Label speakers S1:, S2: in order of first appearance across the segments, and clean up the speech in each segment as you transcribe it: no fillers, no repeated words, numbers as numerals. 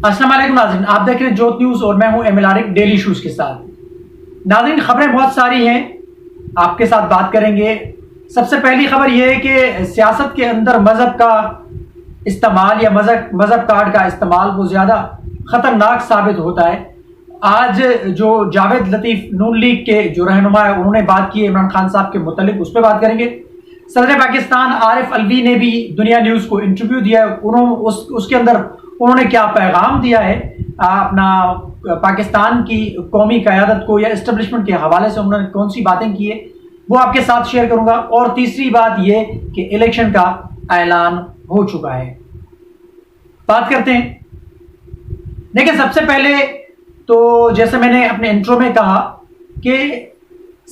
S1: السلام علیکم ناظرین، آپ دیکھ رہے ہیں جوت نیوز اور میں ہوں ایم ایل عارف ڈیلی ایشوز کے ساتھ۔ ناظرین، خبریں بہت ساری ہیں، آپ کے ساتھ بات کریں گے۔ سب سے پہلی خبر یہ ہے کہ سیاست کے اندر مذہب کا استعمال یا مذہب کارڈ کا استعمال وہ زیادہ خطرناک ثابت ہوتا ہے۔ آج جو جاوید لطیف نون لیگ کے جو رہنما ہے انہوں نے بات کی ہے عمران خان صاحب کے متعلق، اس پہ بات کریں گے۔ صدر پاکستان عارف الوی نے بھی دنیا نیوز کو انٹرویو دیا ہے، اس کے اندر انہوں نے کیا پیغام دیا ہے اپنا پاکستان کی قومی قیادت کو یا اسٹیبلشمنٹ کے حوالے سے انہوں نے کون سی باتیں کی ہے وہ آپ کے ساتھ شیئر کروں گا۔ اور تیسری بات یہ کہ الیکشن کا اعلان ہو چکا ہے، بات کرتے ہیں۔ دیکھیں، سب سے پہلے تو جیسے میں نے اپنے انٹرو میں کہا کہ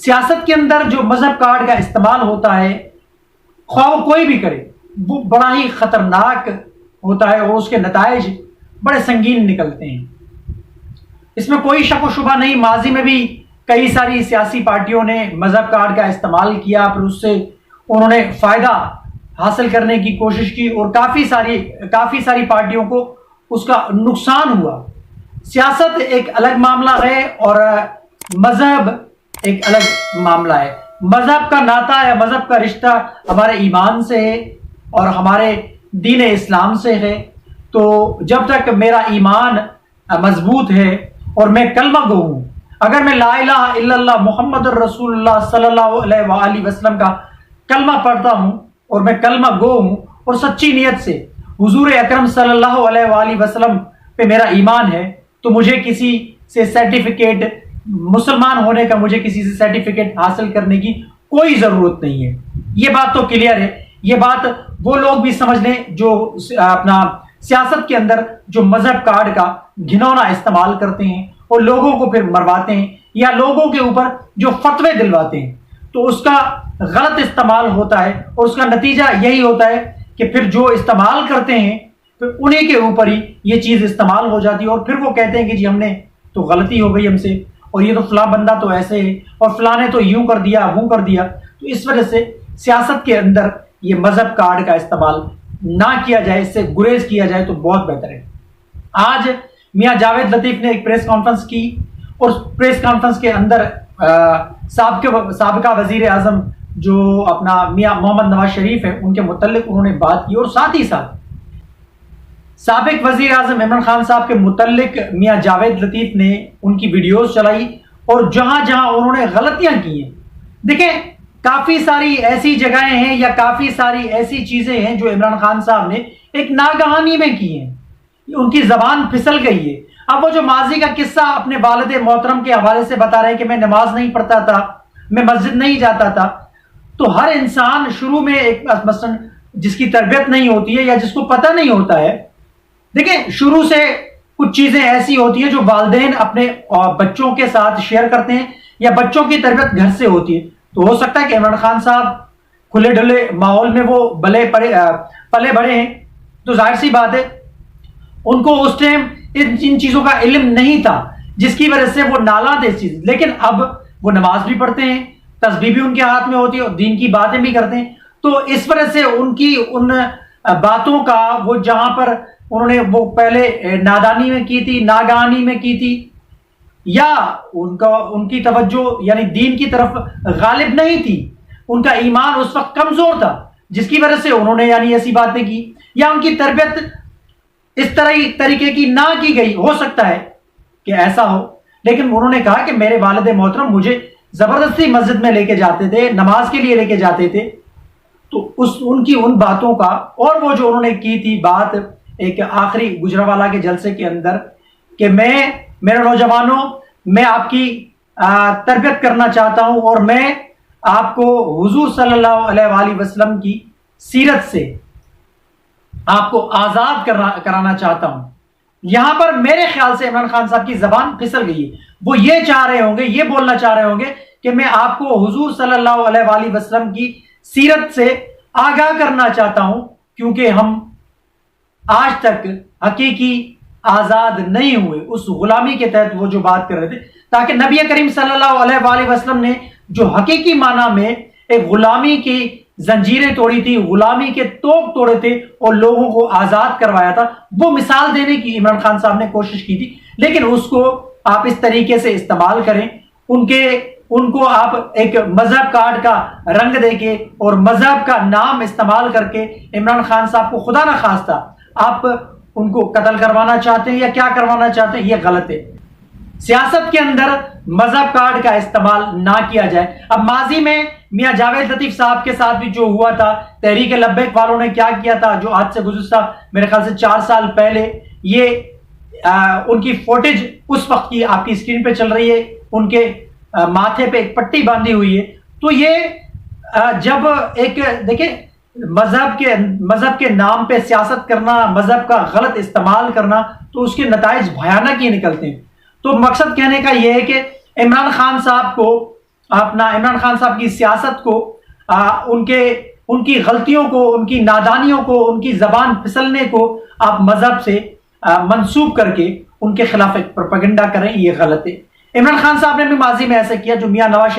S1: سیاست کے اندر جو مذہب کارڈ کا استعمال ہوتا ہے، خواہ وہ کوئی بھی کرے، وہ بڑا ہی خطرناک ہوتا ہے اور اس کے نتائج بڑے سنگین نکلتے ہیں، اس میں کوئی شک و شبہ نہیں۔ ماضی میں بھی کئی ساری سیاسی پارٹیوں نے مذہب کارڈ کا استعمال کیا، پھر اس سے انہوں نے فائدہ حاصل کرنے کی کوشش کی اور کافی ساری پارٹیوں کو اس کا نقصان ہوا۔ سیاست ایک الگ معاملہ ہے اور مذہب ایک الگ معاملہ ہے۔ مذہب کا ناطہ یا مذہب کا رشتہ ہمارے ایمان سے ہے اور ہمارے دین اسلام سے ہے۔ تو جب تک میرا ایمان مضبوط ہے اور میں کلمہ گو ہوں، اگر میں لا الہ الا اللہ محمد الرسول اللہ صلی اللہ علیہ وآلہ وسلم کا کلمہ پڑھتا ہوں اور میں کلمہ گو ہوں اور سچی نیت سے حضور اکرم صلی اللہ علیہ وآلہ وسلم پہ میرا ایمان ہے، تو مجھے کسی سے سرٹیفکیٹ، مسلمان ہونے کا مجھے کسی سے سرٹیفکیٹ حاصل کرنے کی کوئی ضرورت نہیں ہے۔ یہ بات تو کلیئر ہے۔ یہ بات وہ لوگ بھی سمجھ لیں جو اپنا سیاست کے اندر جو مذہب کارڈ کا گھنونا استعمال کرتے ہیں اور لوگوں کو پھر مرواتے ہیں یا لوگوں کے اوپر جو فتوے دلواتے ہیں، تو اس کا غلط استعمال ہوتا ہے اور اس کا نتیجہ یہی ہوتا ہے کہ پھر جو استعمال کرتے ہیں پھر انہی کے اوپر ہی یہ چیز استعمال ہو جاتی ہے اور پھر وہ کہتے ہیں کہ جی ہم نے تو غلطی ہو گئی ہم سے، اور یہ تو فلاں بندہ تو ایسے ہے اور فلاں نے تو یوں کر دیا وہ کر دیا۔ تو اس وجہ سے سیاست کے اندر یہ مذہب کارڈ کا استعمال نہ کیا جائے، اس سے گریز کیا جائے تو بہت بہتر ہے۔ آج میاں جاوید لطیف نے ایک پریس کانفرنس کی اور پریس کانفرنس کے اندر سابقہ وزیر اعظم جو اپنا میاں محمد نواز شریف ہے ان کے متعلق انہوں نے بات کی، اور ساتھ ہی ساتھ سابق وزیر اعظم عمران خان صاحب کے متعلق میاں جاوید لطیف نے ان کی ویڈیوز چلائی اور جہاں جہاں انہوں نے غلطیاں کی ہیں۔ دیکھیں، کافی ساری ایسی جگہیں ہیں یا کافی ساری ایسی چیزیں ہیں جو عمران خان صاحب نے ایک ناگہانی میں کی ہیں، ان کی زبان پھسل گئی ہے۔ اب وہ جو ماضی کا قصہ اپنے والد محترم کے حوالے سے بتا رہے ہیں کہ میں نماز نہیں پڑھتا تھا، میں مسجد نہیں جاتا تھا، تو ہر انسان شروع میں ایک مثلا جس کی تربیت نہیں ہوتی ہے یا جس کو پتہ نہیں ہوتا ہے، دیکھیں شروع سے کچھ چیزیں ایسی ہوتی ہیں جو والدین اپنے بچوں کے ساتھ شیئر کرتے ہیں یا بچوں کی تربیت گھر سے ہوتی ہے۔ تو ہو سکتا ہے کہ عمران خان صاحب کھلے ڈھلے ماحول میں وہ پلے بڑے ہیں، تو ظاہر سی بات ہے ان کو اس ٹائم ان چیزوں کا علم نہیں تھا، جس کی وجہ سے وہ نالاں تھے اس چیز۔ لیکن اب وہ نماز بھی پڑھتے ہیں، تسبیح بھی ان کے ہاتھ میں ہوتی ہے اور دین کی باتیں بھی کرتے ہیں، تو اس وجہ سے ان کی ان باتوں کا وہ جہاں پر انہوں نے وہ پہلے نادانی میں کی تھی، ناگہانی میں کی تھی، یا ان کی توجہ یعنی دین کی طرف غالب نہیں تھی، ان کا ایمان اس وقت کمزور تھا، جس کی وجہ سے انہوں نے یعنی ایسی باتیں کی، یا ان کی تربیت اس طریقے کی نہ کی گئی، ہو سکتا ہے کہ ایسا ہو۔ لیکن انہوں نے کہا کہ میرے والد محترم مجھے زبردستی مسجد میں لے کے جاتے تھے، نماز کے لیے لے کے جاتے تھے، تو ان کی ان باتوں کا اور وہ جو انہوں نے کی تھی بات ایک آخری گجرانوالہ کے جلسے کے اندر کہ میرے نوجوانوں، میں آپ کی تربیت کرنا چاہتا ہوں اور میں آپ کو حضور صلی اللہ علیہ وآلہ وسلم کی سیرت سے آپ کو آزاد کرانا چاہتا ہوں۔ یہاں پر میرے خیال سے عمران خان صاحب کی زبان پھسل گئی ہے۔ وہ یہ چاہ رہے ہوں گے، یہ بولنا چاہ رہے ہوں گے کہ میں آپ کو حضور صلی اللہ علیہ وآلہ وسلم کی سیرت سے آگاہ کرنا چاہتا ہوں، کیونکہ ہم آج تک حقیقی آزاد نہیں ہوئے اس غلامی کے تحت وہ جو بات کر رہے تھے، تاکہ نبی کریم صلی اللہ علیہ وآلہ وسلم نے جو حقیقی معنی میں ایک غلامی کی زنجیریں توڑی تھی، غلامی کے توق توڑے تھے اور لوگوں کو آزاد کروایا تھا، وہ مثال دینے کی عمران خان صاحب نے کوشش کی تھی، لیکن اس کو آپ اس طریقے سے استعمال کریں، ان کو آپ ایک مذہب کارڈ کا رنگ دے کے اور مذہب کا نام استعمال کر کے عمران خان صاحب کو خدا نہ خواستہ آپ ان کو قتل کروانا چاہتے ہیں یا کیا کروانا چاہتے ہیں، یہ غلط ہے۔ سیاست کے اندر مذہب کارڈ کا استعمال نہ کیا جائے۔ اب ماضی میں میاں جاوید لطیف صاحب کے ساتھ بھی جو ہوا تھا، تحریک لبیک والوں نے کیا کیا تھا، جو آج سے گزشتہ میرے خیال سے 4 سال پہلے، یہ ان کی فوٹیج اس وقت کی آپ کی اسکرین پہ چل رہی ہے، ان کے ماتھے پہ ایک پٹی باندھی ہوئی ہے۔ تو یہ جب ایک دیکھیں مذہب کے نام پہ سیاست کرنا، مذہب کا غلط استعمال کرنا، تو اس کے نتائج بھیانک ہی نکلتے ہیں۔ تو مقصد کہنے کا یہ ہے کہ عمران خان صاحب کی سیاست کو، ان کی غلطیوں کو، ان کی نادانیوں کو، ان کی زبان پھسلنے کو آپ مذہب سے منسوب کر کے ان کے خلاف ایک پروپیگنڈا کریں، یہ غلط ہے۔ عمران خان صاحب نے بھی ماضی میں ایسا کیا، جو میاں نواز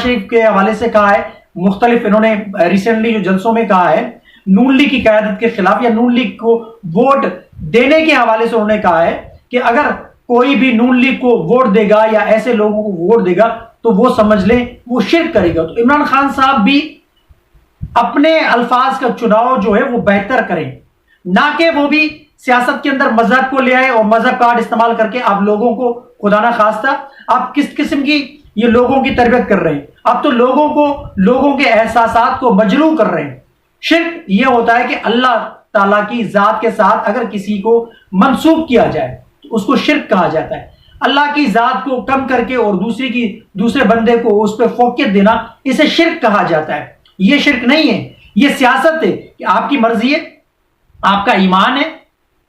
S1: شریف کے حوالے سے کہا ہے، مختلف انہوں نے ریسنٹلی جو جلسوں میں کہا ہے، نون لیگ کی قیادت کے خلاف یا نون لیگ کو ووٹ دینے کے حوالے سے انہوں نے کہا ہے کہ اگر کوئی بھی نون لیگ کو ووٹ دے گا یا ایسے لوگوں کو ووٹ دے گا تو وہ سمجھ لیں وہ شرک کرے گا۔ تو عمران خان صاحب بھی اپنے الفاظ کا چناؤ جو ہے وہ بہتر کریں، نہ کہ وہ بھی سیاست کے اندر مذہب کو لے آئے اور مذہب کارڈ استعمال کر کے آپ لوگوں کو خدا نہ خواستہ آپ کس قسم کی یہ لوگوں کی تربیت کر رہے ہیں، آپ تو لوگوں کے احساسات کو مجروح کر رہے ہیں۔ شرک یہ ہوتا ہے کہ اللہ تعالیٰ کی ذات کے ساتھ اگر کسی کو منسوب کیا جائے تو اس کو شرک کہا جاتا ہے۔ اللہ کی ذات کو کم کر کے اور دوسرے بندے کو اس پہ فوقیت دینا، اسے شرک کہا جاتا ہے۔ یہ شرک نہیں ہے، یہ سیاست ہے کہ آپ کی مرضی ہے، آپ کا ایمان ہے،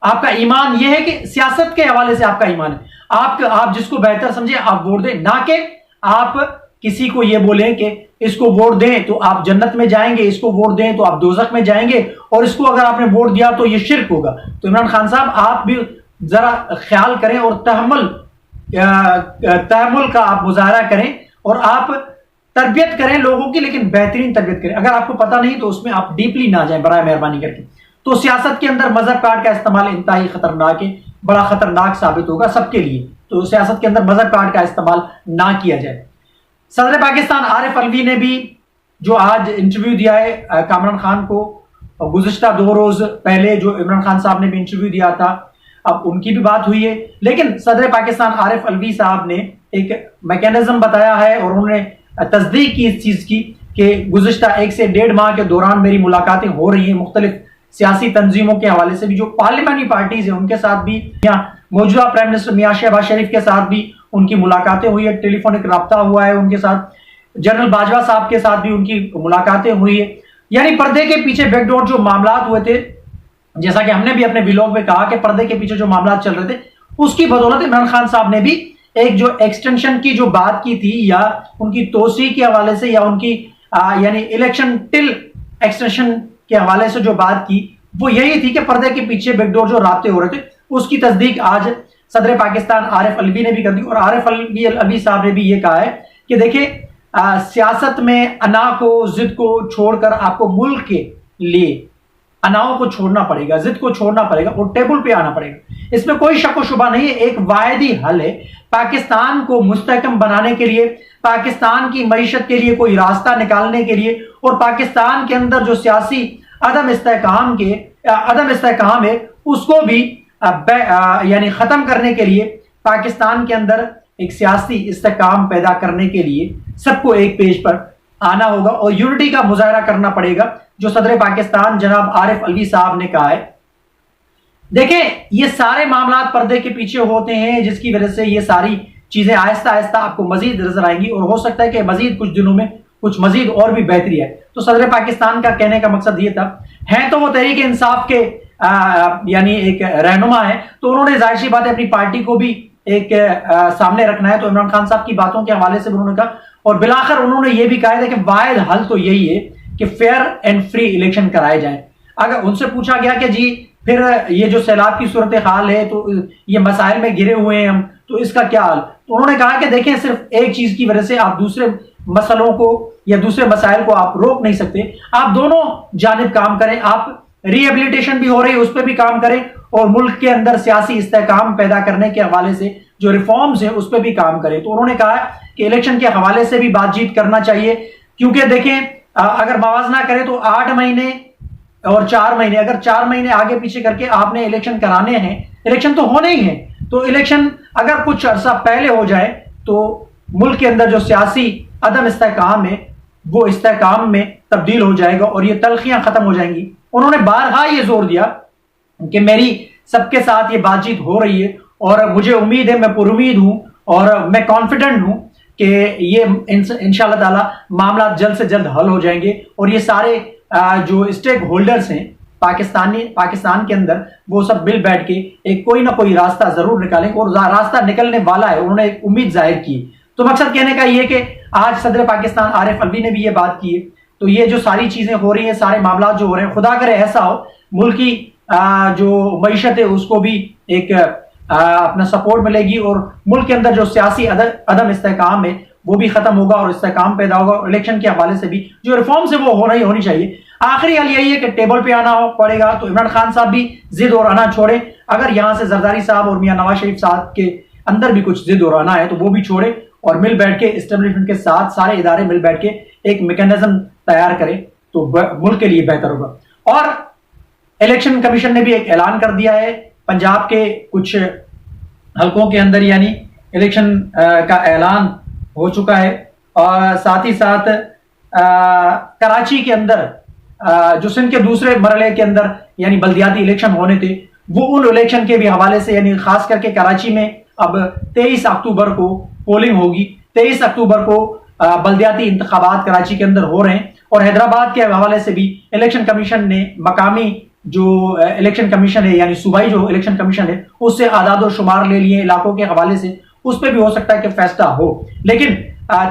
S1: آپ کا ایمان یہ ہے کہ سیاست کے حوالے سے آپ کا ایمان ہے، آپ جس کو بہتر سمجھے آپ ووٹ دیں، نہ کہ آپ کسی کو یہ بولیں کہ اس کو ووٹ دیں تو آپ جنت میں جائیں گے، اس کو ووٹ دیں تو آپ دوزخ میں جائیں گے، اور اس کو اگر آپ نے ووٹ دیا تو یہ شرک ہوگا۔ تو عمران خان صاحب آپ بھی ذرا خیال کریں اور تحمل کا آپ مظاہرہ کریں اور آپ تربیت کریں لوگوں کی، لیکن بہترین تربیت کریں۔ اگر آپ کو پتہ نہیں تو اس میں آپ ڈیپلی نہ جائیں برائے مہربانی کر کے۔ تو سیاست کے اندر مذہب کارڈ کا استعمال انتہائی خطرناک ہے، بڑا خطرناک ثابت ہوگا سب کے لیے۔ تو سیاست کے اندر مذہب کارڈ کا استعمال نہ کیا جائے۔ صدر پاکستان عارف الوی نے بھی جو آج انٹرویو دیا ہے کامران خان کو، گزشتہ 2 روز پہلے جو عمران خان صاحب نے بھی انٹرویو دیا تھا، اب ان کی بھی بات ہوئی ہے، لیکن صدر پاکستان عارف الوی صاحب نے ایک میکینزم بتایا ہے اور انہوں نے تصدیق کی اس چیز کی کہ گزشتہ 1 سے 1.5 ماہ کے دوران میری ملاقاتیں ہو رہی ہیں مختلف سیاسی تنظیموں کے حوالے سے بھی، جو پارلیمانی پارٹیز ہیں ان کے ساتھ بھی، موجودہ پرائم منسٹر میاں شہباز شریف کے ساتھ بھی ان کی ملاقاتیں ہوئی ہے، ٹیلی فونک رابطہ ہوا ہے ان کے ساتھ، جنرل باجوہ صاحب کے ساتھ بھی ان کی ملاقاتیں ہوئی ہے۔ یعنی پردے کے پیچھے بیک ڈور جو معاملات ہوئے تھے، جیسا کہ ہم نے بھی اپنے ویلاگ میں کہا کہ پردے کے پیچھے جو معاملات چل رہے تھے اس کی بدولت عمران خان صاحب نے بھی ایک جو ایکسٹینشن کی جو بات کی تھی، یا ان کی توسیع کے حوالے سے، یا ان کی یعنی الیکشن ٹل ایکسٹینشن کے حوالے سے جو بات کی، وہ یہی تھی کہ پردے کے پیچھے بیک ڈور جو رابطے ہو رہے تھے اس کی تصدیق آج صدر پاکستان عارف الوی نے بھی کر دی۔ اور عارف الوی صاحب نے بھی یہ کہا ہے کہ دیکھیں سیاست میں انا کو، ضد کو چھوڑ کر آپ کو ملک کے لیے اناؤں کو چھوڑنا پڑے گا، ضد کو چھوڑنا پڑے گا اور ٹیبل پہ آنا پڑے گا۔ اس میں کوئی شک و شبہ نہیں ہے، ایک واحدی حل ہے پاکستان کو مستحکم بنانے کے لیے، پاکستان کی معیشت کے لیے کوئی راستہ نکالنے کے لیے، اور پاکستان کے اندر جو سیاسی عدم استحکام ہے اس کو بھی یعنی ختم کرنے کے لیے، پاکستان کے اندر ایک سیاسی استحکام پیدا کرنے کے لیے سب کو ایک پیج پر آنا ہوگا اور یونٹی کا مظاہرہ کرنا پڑے گا، جو صدر پاکستان جناب عارف الوی صاحب نے کہا ہے۔ دیکھیں یہ سارے معاملات پردے کے پیچھے ہوتے ہیں، جس کی وجہ سے یہ ساری چیزیں آہستہ آہستہ آپ کو مزید نظر آئیں گی، اور ہو سکتا ہے کہ مزید کچھ دنوں میں کچھ مزید اور بھی بہتری ہے۔ تو صدر پاکستان کا کہنے کا مقصد یہ تھا، ہیں تو وہ تحریک انصاف کے یعنی ایک رہنما ہے، تو انہوں نے ظاہر سی بات ہے اپنی پارٹی کو بھی ایک سامنے رکھنا ہے، تو عمران خان صاحب کی باتوں کے حوالے سے انہوں نے کہا، اور بالآخر انہوں نے یہ بھی کہا ہے کہ واحد حل تو یہی ہے کہ فیئر اینڈ فری الیکشن کرائے جائیں۔ اگر ان سے پوچھا گیا کہ جی پھر یہ جو سیلاب کی صورتحال ہے تو یہ مسائل میں گرے ہوئے ہیں ہم، تو اس کا کیا حل؟ تو انہوں نے کہا کہ دیکھیں صرف ایک چیز کی وجہ سے آپ دوسرے مسئلوں کو یا دوسرے مسائل کو آپ روک نہیں سکتے. آپ دونوں جانب کام کریں. آپ ریہیبلیٹیشن بھی ہو رہی ہے اس پہ بھی کام کریں, اور ملک کے اندر سیاسی استحکام پیدا کرنے کے حوالے سے جو ریفارمز ہیں اس پہ بھی کام کریں. تو انہوں نے کہا کہ الیکشن کے حوالے سے بھی بات چیت کرنا چاہیے, کیونکہ دیکھیں اگر موازنہ کریں تو 8 مہینے اور 4 مہینے, اگر 4 مہینے آگے پیچھے کر کے آپ نے الیکشن کرانے ہیں, الیکشن تو ہونے ہی ہیں, تو الیکشن اگر کچھ عرصہ پہلے ہو جائے تو ملک کے اندر جو سیاسی عدم استحکام ہے وہ استحکام میں تبدیل ہو جائے گا اور یہ تلخیاں ختم ہو جائیں گی. انہوں نے بارہا یہ زور دیا کہ میری سب کے ساتھ یہ بات چیت ہو رہی ہے اور مجھے امید ہے, میں پر امید ہوں اور میں کانفیڈنٹ ہوں کہ یہ انشاءاللہ تعالی معاملات جلد سے جلد حل ہو جائیں گے, اور یہ سارے جو اسٹیک ہولڈرز ہیں پاکستان کے اندر وہ سب مل بیٹھ کے ایک کوئی نہ کوئی راستہ ضرور نکالیں گے, اور راستہ نکلنے والا ہے. انہوں نے ایک امید ظاہر کی. تو مقصد کہنے کا یہ کہ آج صدر پاکستان عارف الوی نے بھی یہ بات کی ہے. تو یہ جو ساری چیزیں ہو رہی ہیں, سارے معاملات جو ہو رہے ہیں, خدا کرے ایسا ہو ملک کی جو معیشت ہے اس کو بھی ایک اپنا سپورٹ ملے گی, اور ملک کے اندر جو سیاسی عدم استحکام ہے وہ بھی ختم ہوگا اور استحکام پیدا ہوگا. اور الیکشن کے حوالے سے بھی جو ریفارمز ہے وہ ہونی چاہیے. آخری حل یہی ہے کہ ٹیبل پہ آنا پڑے گا. تو عمران خان صاحب بھی ضد اور آنا چھوڑیں. اگر یہاں سے زرداری صاحب اور میاں نواز شریف صاحب کے اندر بھی کچھ ضد اور آنا ہے تو وہ بھی چھوڑیں, اور مل بیٹھ کے اسٹیبلشمنٹ کے ساتھ سارے ادارے مل بیٹھ کے ایک میکینزم تیار کریں تو ملک کے لیے بہتر ہوگا. اور الیکشن کمیشن نے بھی ایک اعلان کر دیا ہے, پنجاب کے کچھ حلقوں کے اندر یعنی الیکشن کا اعلان ہو چکا ہے, اور ساتھ ہی ساتھ کراچی کے اندر جو سندھ کے دوسرے مرحلے کے اندر یعنی بلدیاتی الیکشن ہونے تھے وہ ان الیکشن کے بھی حوالے سے, یعنی خاص کر کے کراچی میں اب 23 اکتوبر کو پولنگ ہوگی. 23 اکتوبر کو بلدیاتی انتخابات کراچی کے اندر ہو رہے ہیں, اور حیدرآباد کے حوالے سے بھی الیکشن کمیشن نے مقامی جو الیکشن کمیشن ہے یعنی صوبائی جو الیکشن کمیشن ہے اس سے اعداد و شمار لے لیے علاقوں کے حوالے سے, اس پہ بھی ہو سکتا ہے کہ فیصلہ ہو. لیکن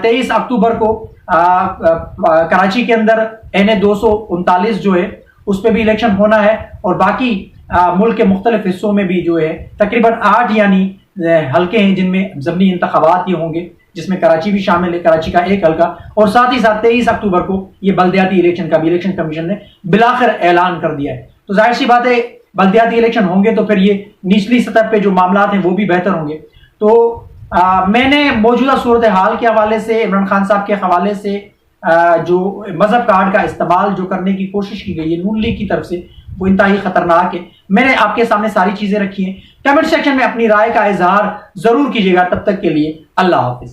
S1: 23 اکتوبر کو کراچی کے اندر NA 239 جو ہے اس پہ بھی الیکشن ہونا ہے, اور باقی ملک کے مختلف حصوں میں بھی جو ہے تقریباً 8 یعنی حلقے ہیں جن میں ضمنی انتخابات یہ ہوں گے, جس میں کراچی بھی شامل ہے, کراچی کا ایک حلقہ. اور ساتھ ہی ساتھ 23 اکتوبر کو یہ بلدیاتی الیکشن کا بھی الیکشن کمیشن نے بالآخر اعلان کر دیا ہے. تو ظاہر سی بات ہے بلدیاتی الیکشن ہوں گے تو پھر یہ نچلی سطح پہ جو معاملات ہیں وہ بھی بہتر ہوں گے. تو میں نے موجودہ صورتحال کے حوالے سے, عمران خان صاحب کے حوالے سے جو مذہب کارڈ کا استعمال جو کرنے کی کوشش کی گئی ہے نون لیگ کی طرف سے وہ انتہائی خطرناک ہے. میں نے آپ کے سامنے ساری چیزیں رکھی ہیں. کمنٹ سیکشن میں اپنی رائے کا اظہار ضرور کیجیے گا. تب تک کے لیے اللہ حافظ.